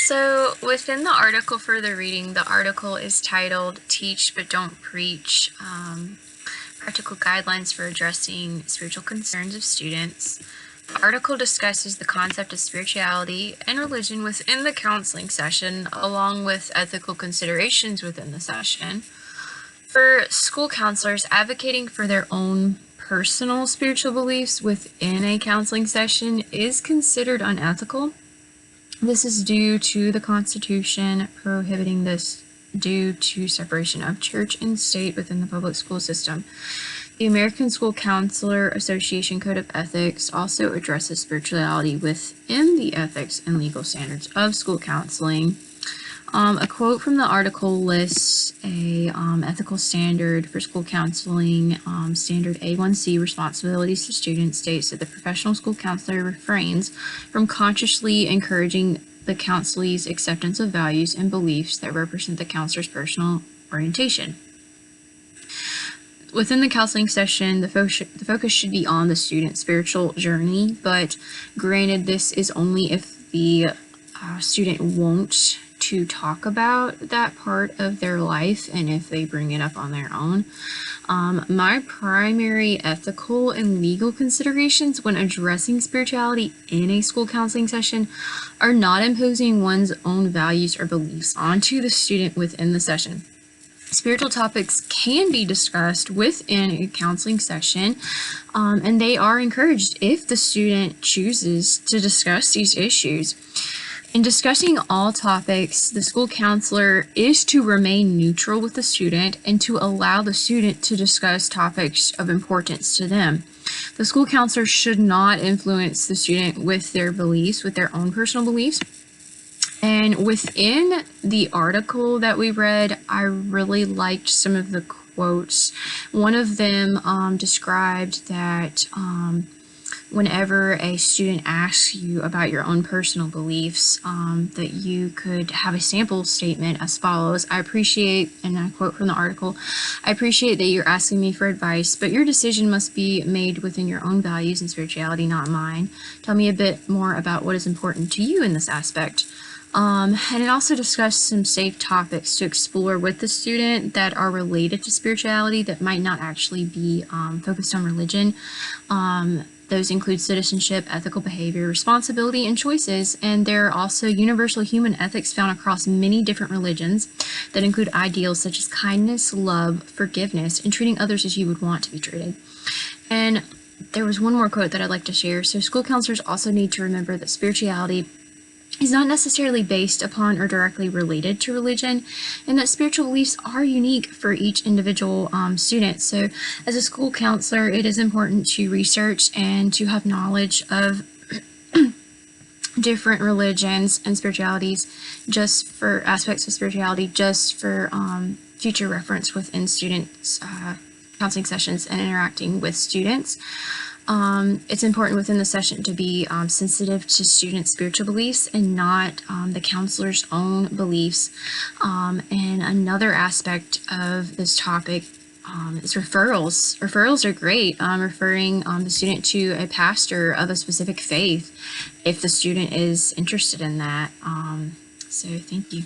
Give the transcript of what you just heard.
So within the article for the reading, the article is titled Teach But Don't Preach, Practical Guidelines for Addressing Spiritual Concerns of Students. The article discusses the concept of spirituality and religion within the counseling session, along with ethical considerations within the session. For school counselors, advocating for their own personal spiritual beliefs within a counseling session is considered unethical. This is due to the Constitution prohibiting this due to separation of church and state within the public school system. The American School Counselor Association Code of Ethics also addresses spirituality within the ethics and legal standards of school counseling. A quote from the article lists a ethical standard for school counseling. Standard A1C, responsibilities to students, states that the professional school counselor refrains from consciously encouraging the counselee's acceptance of values and beliefs that represent the counselor's personal orientation. Within the counseling session, the focus should be on the student's spiritual journey, but granted, this is only if the student won't to talk about that part of their life and if they bring it up on their own. My primary ethical and legal considerations when addressing spirituality in a school counseling session are not imposing one's own values or beliefs onto the student within the session. Spiritual topics can be discussed within a counseling session, and they are encouraged if the student chooses to discuss these issues. In discussing all topics, the school counselor is to remain neutral with the student and to allow the student to discuss topics of importance to them. The school counselor should not influence the student with their beliefs, with their own personal beliefs. And within the article that we read, I really liked some of the quotes. One of them described that whenever a student asks you about your own personal beliefs, that you could have a sample statement as follows. I appreciate, and I quote from the article, I appreciate that you're asking me for advice, but your decision must be made within your own values and spirituality, not mine. Tell me a bit more about what is important to you in this aspect. And it also discussed some safe topics to explore with the student that are related to spirituality that might not actually be focused on religion. Those include citizenship, ethical behavior, responsibility, and choices, and there are also universal human ethics found across many different religions that include ideals such as kindness, love, forgiveness, and treating others as you would want to be treated. And there was one more quote that I'd like to share. So school counselors also need to remember that spirituality is not necessarily based upon or directly related to religion, and that spiritual beliefs are unique for each individual student. So as a school counselor, it is important to research and to have knowledge of different religions and spiritualities, just for aspects of spirituality, just for future reference within students' counseling sessions and interacting with students. It's important within the session to be sensitive to students' spiritual beliefs and not the counselor's own beliefs. And another aspect of this topic is referrals. Referrals are great, referring the student to a pastor of a specific faith if the student is interested in that. So thank you.